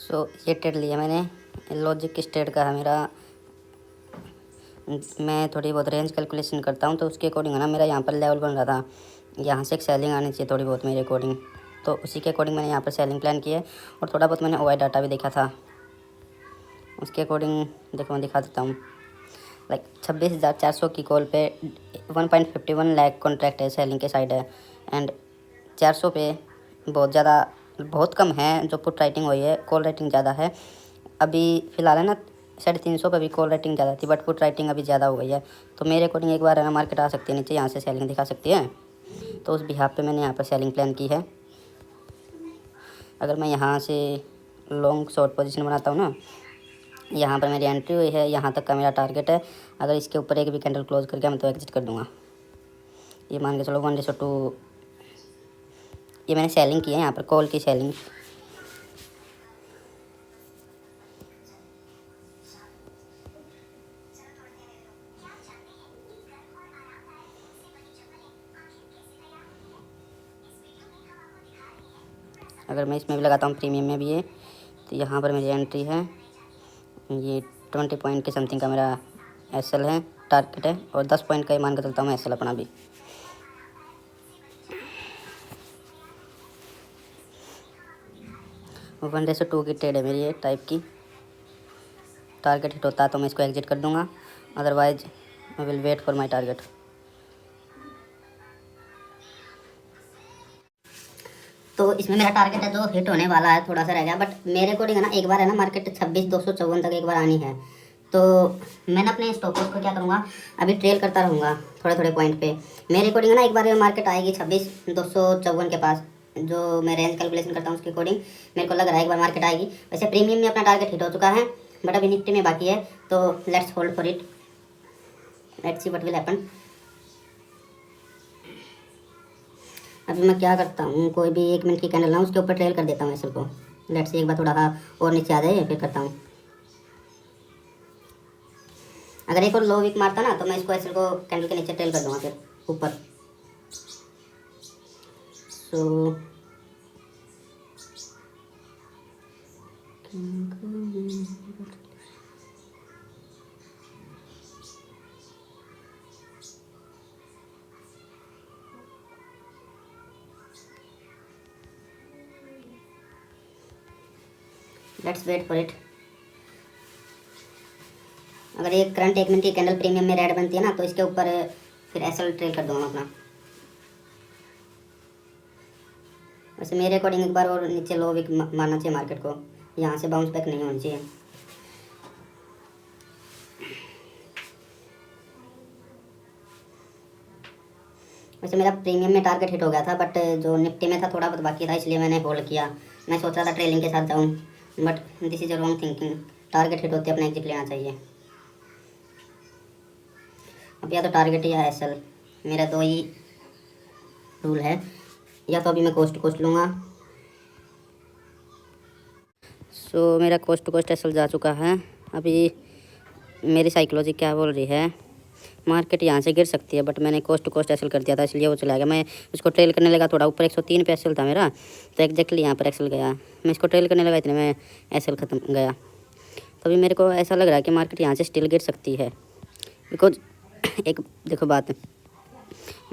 ये ट्रेड लिया मैंने, लॉजिक स्टेट का है मेरा। मैं थोड़ी बहुत रेंज कैलकुलेशन करता हूँ तो उसके अकॉर्डिंग है ना मेरा यहाँ पर लेवल बन रहा था। यहाँ से एक सेलिंग आनी चाहिए थोड़ी बहुत मेरे अकॉर्डिंग, तो उसी के अकॉर्डिंग मैंने यहाँ पर सेलिंग प्लान की है। और थोड़ा बहुत मैंने OI डाटा भी देखा था, उसके अकॉर्डिंग देखो मैं दिखा देता हूँ। लाइक 26,400 की कॉल पे 1.51 लाख कॉन्ट्रैक्ट है, सेलिंग के साइड है। एंड 400 पे बहुत कम है जो पुट राइटिंग हुई है, कॉल राइटिंग ज़्यादा है। अभी फ़िलहाल है ना 350 पे भी कॉल राइटिंग ज़्यादा थी, बट पुट राइटिंग अभी ज़्यादा हो गई है। तो मेरे अकॉर्डिंग एक बार है ना मार्केट आ सकती है नीचे, यहाँ से सेलिंग दिखा सकती है। तो उस बिहाफ पे मैंने यहाँ पर सेलिंग प्लान की है। अगर मैं यहाँ से लॉन्ग शॉर्ट पोजीशन बनाता हूँ ना, यहाँ पर मेरी एंट्री हुई है, यहाँ तक का मेरा टारगेट है। अगर इसके ऊपर एक भी कैंडल क्लोज करके मैं तो एग्जिट कर दूँगा। ये मान के चलो 1:2, ये मैंने सेलिंग की है यहाँ पर, कॉल की सेलिंग। अगर मैं इसमें भी लगाता हूँ प्रीमियम में भी है, तो यहाँ पर मेरी एंट्री है। ये 20 पॉइंट के समथिंग का मेरा SL है, टारगेट है। और 10 पॉइंट का ही मान कर चलता हूँ मैं SL अपना भी। और 1:2 की ट्रेड है मेरी, ये टाइप की। टारगेट हिट होता है तो मैं इसको एग्जिट कर दूँगा, otherwise I will wait for my target. तो इसमें मेरा टारगेट है जो हिट होने वाला है, थोड़ा सा रह गया। बट मेरे अकॉर्डिंग है ना एक बार है ना मार्केट 26,254 तक एक बार आनी है। तो मैंने अपने स्टॉप लॉस को क्या करूँगा, अभी ट्रेल करता रहूँगा थोड़े थोड़े पॉइंट पे। मेरे अकॉर्डिंग है ना एक बार मार्केट आएगी 26,254 के पास, जो मैं रेंज कैलकुलेशन करता हूँ उसके अकॉर्डिंग मेरे को लग रहा है एक बार मार्केट आएगी। वैसे प्रीमियम में अपना टारगेट हिट हो चुका है, बट अभी निफ्टी में बाकी है। तो let's hold for it, let's see what will happen. अभी मैं क्या करता हूँ, कोई भी 1 मिनट की कैंडल ना उसके ऊपर ट्रेल कर देता हूँ एसएल को। लेट्स से एक बार थोड़ा और नीचे आ जाए फिर करता हूँ। अगर एक और लो वीक मारता ना तो मैं इसको एसएल को कैंडल के नीचे ट्रेल कर दूँगा फिर ऊपर। So let's wait for it. अगर ये करंट 1 मिनट की कैंडल प्रीमियम में रेड बनती है ना तो इसके ऊपर फिर एसएल ट्रेल कर दूँगा अपना। वैसे मेरे अकॉर्डिंग एक बार और नीचे लो वीक मारना चाहिए मार्केट को, यहाँ से बाउंस बैक नहीं होनी चाहिए। वैसे मेरा प्रीमियम में टारगेट हिट हो गया था, बट जो निफ्टी में था थोड़ा बहुत बाकी था, इसलिए मैंने होल्ड किया। मैं सोच रहा था ट्रेलिंग के साथ जाऊँ, but this is a wrong thinking. Target hit होते अपना एग्जिट लेना चाहिए। अब या तो टारगेट या एसएल, मेरा 2 ही रूल है। या तो अभी मैं कोस्ट टू कोस्ट लूँगा। सो मेरा कोस्ट टू कोस्ट एसएल जा चुका है। अभी मेरी साइकोलॉजी क्या बोल रही है, मार्केट यहाँ से गिर सकती है, बट मैंने कोस्ट टू कोस्ट एसएल कर दिया था इसलिए वो चला गया। मैं इसको ट्रेल करने लगा, थोड़ा ऊपर 103 पे एसएल था मेरा, तो एग्जैक्टली यहाँ पर एसएल गया। मैं इसको ट्रेल करने लगा, इतने में एसएल ख़त्म गया। तो अभी मेरे को ऐसा लग रहा है कि मार्केट यहाँ से स्टिल गिर सकती है, बिकॉज एक देखो बात,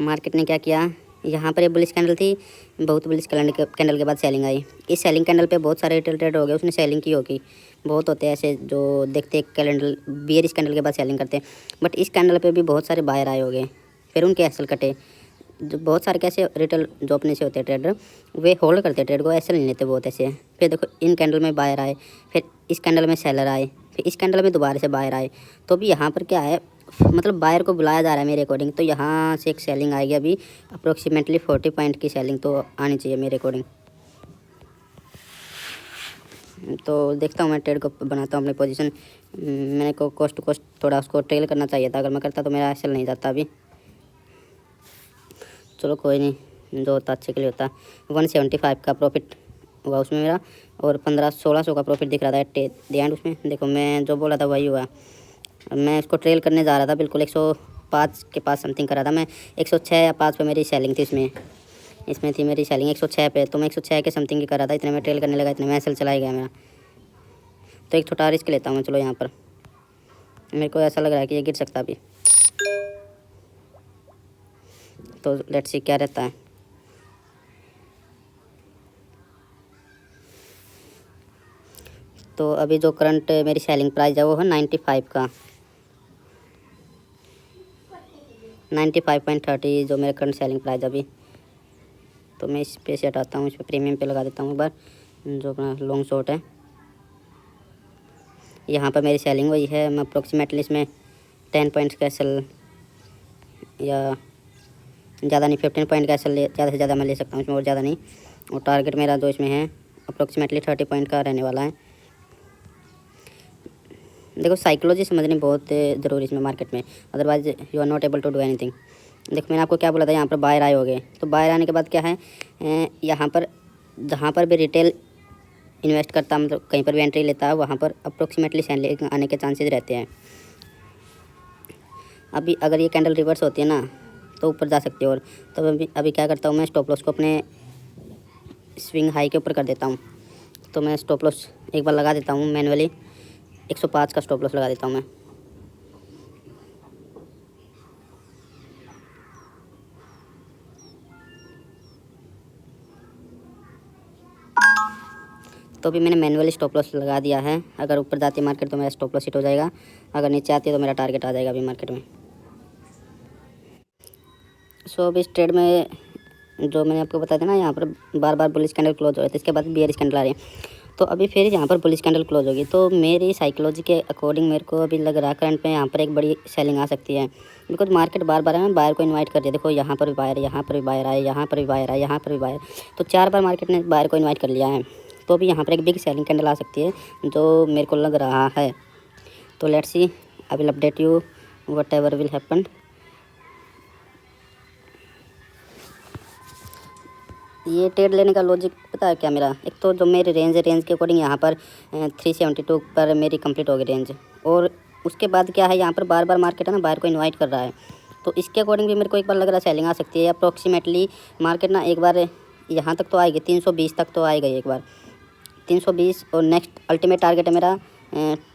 मार्केट ने क्या किया, यहाँ पर एक बुलिश कैंडल थी, बहुत बुलिश कैंडल के बाद सेलिंग आई। इस सेलिंग कैंडल पे बहुत सारे रिटेल ट्रेड हो गए, उसने सेलिंग की होगी। बहुत होते हैं ऐसे जो देखते कैंडल बियरिश कैंडल के बाद सेलिंग करते हैं, बट इस कैंडल पे भी बहुत सारे बायर आए हो गए, फिर उनके एसएल कटे। जो बहुत सारे कैसे रिटेल जो अपने से होते हैं ट्रेडर, वे होल्ड करते हैं ट्रेड को, एसएल नहीं लेते बहुत ऐसे। फिर देखो इन कैंडल में बायर आए, फिर इस कैंडल में सेलर आए, फिर इस कैंडल में दोबारा से बायर आए। तो अभी यहाँ पर क्या है, मतलब बायर को बुलाया जा रहा है मेरे अकॉर्डिंग। तो यहाँ से एक सेलिंग आएगी अभी अप्रोक्सीमेटली 40 पॉइंट की सेलिंग तो आनी चाहिए मेरे अकॉर्डिंग। तो देखता हूँ मैं ट्रेड को बनाता हूँ अपनी पोजीशन। मैंने को कोस्ट टू कोस्ट थोड़ा उसको ट्रेल करना चाहिए था, अगर मैं करता तो मेरा एसएल नहीं जाता अभी। चलो कोई नहीं, जो होता अच्छे के लिए होता। 175 का प्रॉफिट हुआ उसमें मेरा, और 1500-1600 का प्रॉफिट दिख रहा था एट द एंड। उसमें देखो मैं जो बोला था वही हुआ। मैं इसको ट्रेल करने जा रहा था, बिल्कुल 105 के पास समथिंग करा था मैं। 106 या 5 पे मेरी सेलिंग थी इसमें थी मेरी सेलिंग 106 पे। तो मैं 106 के समथिंग की करा था, इतने में ट्रेल करने लगा, इतने में एसएल चला गया मेरा। तो एक छोटा रिस्क लेता हूँ मैं। चलो यहाँ पर मेरे को ऐसा लग रहा है कि ये गिर सकता अभी, तो लेट्स सी क्या रहता है। तो अभी जो करंट मेरी सेलिंग प्राइस है वो है 95 का, 95.30 जो मेरा करंट सेलिंग प्राइस अभी। तो मैं इस पे से हटाता हूँ, इस पर प्रीमियम पे लगा देता हूँ एक बार, जो अपना लॉन्ग शॉट है। यहाँ पर मेरी सेलिंग वही है, मैं अप्रोक्सीमेटली इसमें 10 पॉइंट्स का एसएल या ज़्यादा नहीं 15 पॉइंट का एसएल ज़्यादा से ज़्यादा मैं ले सकता हूँ इसमें, और ज़्यादा नहीं। और टारगेट मेरा जो इसमें है अप्रोक्सीमेटली 30 पॉइंट का रहने वाला है। देखो साइकोलॉजी समझनी बहुत ज़रूरी इसमें मार्केट में, otherwise you are not able to do anything. देखो मैंने आपको क्या बोला था, यहाँ पर बाहर आए होगे, तो बाहर आने के बाद क्या है, यहाँ पर जहाँ पर भी रिटेल इन्वेस्ट करता, मतलब कहीं पर भी एंट्री लेता है, वहाँ पर अप्रोक्सीमेटली सेल आने के चांसेस रहते हैं। अभी अगर ये कैंडल रिवर्स होती है ना तो ऊपर जा सकती है। और तब अभी क्या करता हूँ मैं, स्टॉप लॉस को अपने स्विंग हाई के ऊपर कर देता हूँ। तो मैं स्टॉप लॉस एक बार लगा देता हूँ मैनुअली, 105 का स्टॉप लॉस लगा देता हूँ मैं। तो अभी मैंने मैनुअली स्टॉप लॉस लगा दिया है। अगर ऊपर जाती है मार्केट तो मेरा स्टॉप लॉस हिट हो जाएगा, अगर नीचे आती है तो मेरा टारगेट आ जाएगा अभी मार्केट में। सो अभी इस ट्रेड में जो मैंने आपको बताया था ना, यहाँ पर बार बार बुलिश कैंडल क्लोज हो रहे थे, इसके बाद बियरिश कैंडल आ रही है। तो अभी फिर यहाँ पर बुलिश कैंडल क्लोज होगी, तो मेरी साइकोलॉजी के अकॉर्डिंग मेरे को अभी लग रहा है करंट में यहाँ पर एक बड़ी सेलिंग आ सकती है। बिकॉज मार्केट बार बार है ना बायर को इनवाइट कर दिया। देखो यहाँ पर भी बायर, यहाँ पर भी बायर आए, यहाँ पर भी बायर आए, यहाँ पर भी बायर, तो 4 बार मार्केट ने बायर को इन्वाइट कर लिया है। तो अभी यहाँ पर एक बिग सेलिंग कैंडल आ सकती है जो मेरे को लग रहा है। तो let's see, I will update you what ever will happen. ये ट्रेड लेने का लॉजिक पता है क्या मेरा, एक तो जो मेरी रेंज है, रेंज के अकॉर्डिंग यहाँ पर 372 पर मेरी कंप्लीट होगी रेंज। और उसके बाद क्या है, यहाँ पर बार बार मार्केट है ना बाहर को इनवाइट कर रहा है, तो इसके अकॉर्डिंग भी मेरे को एक बार लग रहा है सेलिंग आ सकती है। अप्रोक्सीमेटली मार्केट ना एक बार यहाँ तक तो आएगी, 320 तक तो आएगा एक बार, 320। और नेक्स्ट अल्टीमेट टारगेट है मेरा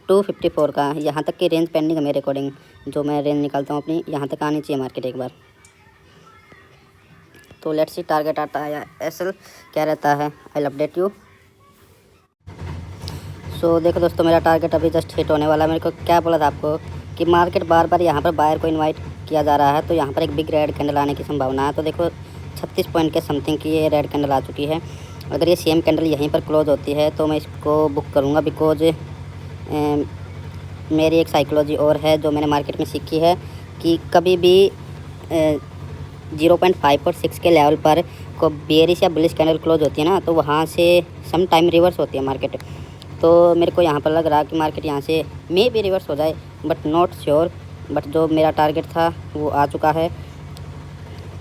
254 का। यहाँ तक की रेंज पेंडिंग है मेरे अकॉर्डिंग, जो मैं रेंज निकालता हूँ अपनी, यहाँ तक आनी चाहिए मार्केट एक बार। तो लेट्स सी टारगेट आता है या एसएल क्या रहता है, आई विल अपडेट यू। सो देखो दोस्तों, मेरा टारगेट अभी जस्ट हिट होने वाला है। मेरे को क्या बोला था आपको कि मार्केट बार बार यहाँ पर बायर को इनवाइट किया जा रहा है, तो यहाँ पर एक बिग रेड कैंडल आने की संभावना है। तो देखो 36 पॉइंट के समथिंग की ये रेड कैंडल आ चुकी है। अगर ये सेम कैंडल यहीं पर क्लोज होती है तो मैं इसको बुक करूँगा, बिकॉज मेरी एक साइकोलॉजी और है जो मैंने मार्केट में सीखी है कि कभी भी 0.5 और 6 के लेवल पर को बेरिश या बुलिश कैंडल क्लोज होती है ना, तो वहाँ से सम टाइम रिवर्स होती है मार्केट। तो मेरे को यहाँ पर लग रहा है कि मार्केट यहाँ से मे भी रिवर्स हो जाए, बट नॉट श्योर। बट जो मेरा टारगेट था वो आ चुका है,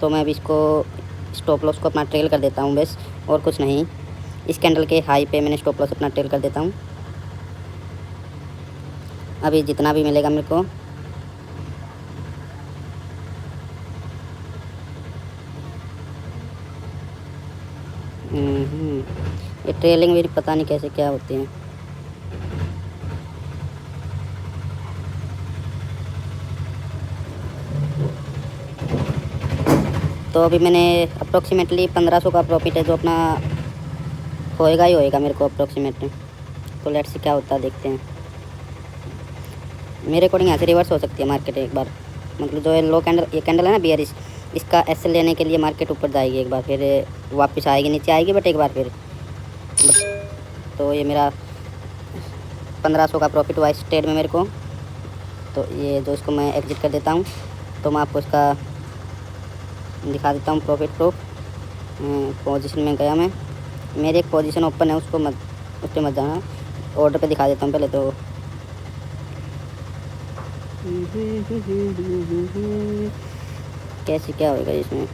तो मैं अभी इसको स्टॉप लॉस को अपना ट्रेल कर देता हूँ बस, और कुछ नहीं। इस कैंडल के हाई पे मैंने स्टॉप लॉस अपना ट्रेल कर देता हूँ। अभी जितना भी मिलेगा मेरे को, ये ट्रेलिंग मेरी पता नहीं कैसे क्या होती है। तो अभी मैंने अप्रोक्सीमेटली 1500 का प्रॉफिट है जो अपना होएगा ही होएगा मेरे को अप्रोक्सीमेटली। तो लेट्स से क्या होता है देखते हैं। मेरे अकॉर्डिंग यहाँ से रिवर्स हो सकती है मार्केट एक बार, मतलब जो लो कैंडल, ये कैंडल है ना बियरिश, इसका एसएल लेने के लिए मार्केट ऊपर जाएगी एक बार, फिर वापस आएगी नीचे आएगी, बट एक बार फिर तो ये मेरा 1500 का प्रॉफिट हुआ इस ट्रेड में मेरे को। तो ये जो इसको मैं एग्जिट कर देता हूँ, तो मैं आपको इसका दिखा देता हूँ प्रॉफिट प्रूफ। पोजीशन में गया मैं, मेरी एक पोजीशन ओपन है, उसको मत, उस पर मत जाना, ऑर्डर पे दिखा देता हूँ पहले। तो कैसे क्या होगा इसमें,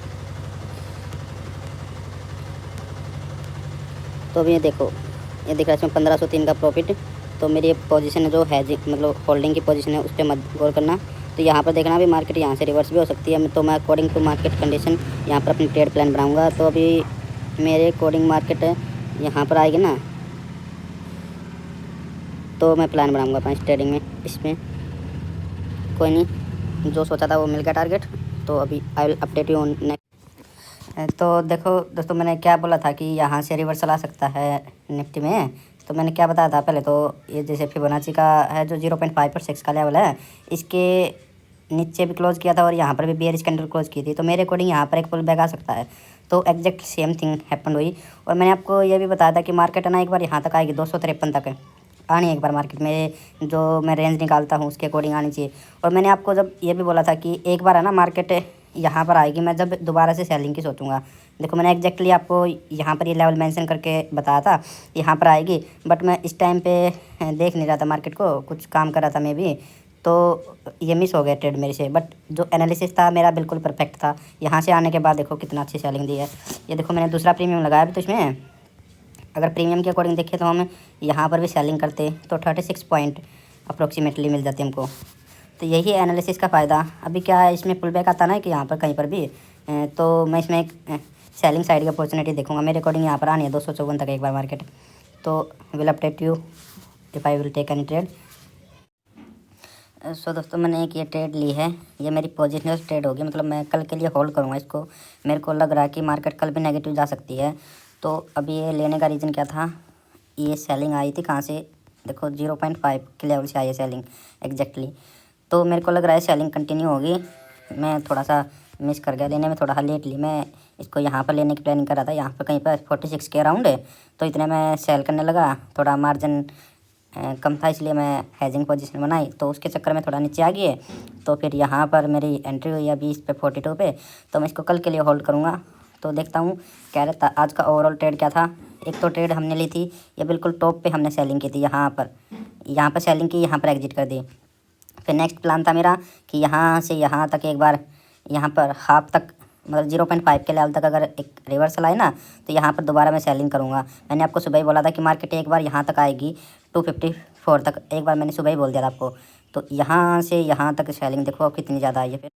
तो अभी ये देखो, ये दिख रहा है इसमें 1503 का प्रॉफिट। तो मेरी पोजीशन जो है मतलब होल्डिंग की पोजीशन है उस पर मत गौर करना। तो यहाँ पर देखना भी मार्केट यहाँ से रिवर्स भी हो सकती है, तो मैं अकॉर्डिंग टू मार्केट कंडीशन यहाँ पर अपनी ट्रेड प्लान बनाऊँगा। तो अभी मेरे अकॉर्डिंग मार्केट यहाँ पर आएगी ना, तो मैं प्लान बनाऊंगा अपना ट्रेडिंग में। इसमें कोई नहीं, जो सोचा था वो मिल गया टारगेट। तो अभी I will update you on next. तो देखो दोस्तों, मैंने क्या बोला था कि यहाँ से रिवर्सल आ सकता है निफ्टी में। तो मैंने क्या बताया था पहले, तो ये जैसे फिबोनाची का है जो 0.5 का लेवल है, इसके नीचे भी क्लोज किया था और यहाँ पर भी बेयरिश कैंडल क्लोज की थी। तो मेरे अकॉर्डिंग यहाँ पर एक पुल बैक आ सकता है। तो एग्जैक्ट सेम थिंग हैपन हुई। और मैंने आपको ये भी बताया था कि मार्केट है ना एक बार यहाँ तक आएगी, 253 तक आनी है एक बार मार्केट में, जो मैं रेंज निकालता हूँ उसके अकॉर्डिंग आनी चाहिए। और मैंने आपको जब ये भी बोला था कि एक बार है ना मार्केट यहाँ पर आएगी, मैं जब दोबारा से सेलिंग की सोचूंगा। देखो मैंने एग्जैक्टली आपको यहाँ पर ये लेवल मेंशन करके बताया था यहाँ पर आएगी, बट मैं इस टाइम पे देख नहीं रहा था मार्केट को, कुछ काम कर रहा था मैं भी, तो ये मिस हो गया ट्रेड मेरे से। बट जो एनालिसिस था मेरा बिल्कुल परफेक्ट था। यहाँ से आने के बाद देखो कितना अच्छी सेलिंग दी है। ये देखो मैंने दूसरा प्रीमियम लगाया भी, तो इसमें अगर प्रीमियम के अकॉर्डिंग देखें तो हम यहाँ पर भी सेलिंग करते तो 36 पॉइंट अप्रोक्सीमेटली मिल जाती हमको। तो यही है एनालिसिस का फ़ायदा। अभी क्या है, इसमें पुल बैक आता ना कि यहाँ पर कहीं पर भी, तो मैं इसमें एक सेलिंग साइड की अपॉर्चुनिटी देखूंगा। मेरे अकॉर्डिंग यहाँ पर आनी है 254 तक एक बार मार्केट। तो will update you if I will take any trade. So दोस्तों, मैंने एक ये ट्रेड ली है, ये मेरी पोजिशनल ट्रेड होगी, मतलब मैं कल के लिए होल्ड करूँगा इसको। मेरे को लग रहा है कि मार्केट कल भी नेगेटिव जा सकती है। तो अभी ये लेने का रीज़न क्या था, ये सेलिंग आई थी कहाँ से, देखो 0.5 के लेवल से आई है सेलिंग एग्जैक्टली। तो मेरे को लग रहा है सेलिंग कंटिन्यू होगी। मैं थोड़ा सा मिस कर गया लेने में, थोड़ा लेट ली मैं इसको। यहाँ पर लेने की प्लानिंग कर रहा था, यहाँ पर कहीं पर 46 के अराउंड है, तो इतने में सेल करने लगा। थोड़ा मार्जिन कम था इसलिए मैं हेजिंग पोजीशन बनाई, तो उसके चक्कर में थोड़ा नीचे आ गई है। तो फिर यहाँ पर मेरी एंट्री हुई अभी इस पे 42 पे। तो मैं इसको कल के लिए होल्ड करूँगा। तो देखता हूँ क्या रहता। आज का ओवरऑल ट्रेड क्या था, एक तो ट्रेड हमने ली थी ये बिल्कुल टॉप पे हमने सेलिंग की थी, यहाँ पर सेलिंग की, यहाँ पर एग्जिट कर दी। फिर नेक्स्ट प्लान था मेरा कि यहाँ से यहाँ तक एक बार, यहाँ पर हाफ तक, मतलब 0.5 के लेवल तक अगर एक रिवर्सल आए ना, तो यहाँ पर दोबारा मैं सेलिंग करूँगा। मैंने आपको सुबह ही बोला था कि मार्केट एक बार यहाँ तक आएगी 254 तक, एक बार मैंने सुबह ही बोल दिया था आपको। तो यहाँ से यहाँ तक सेलिंग देखो अब कितनी ज़्यादा आई है। फिर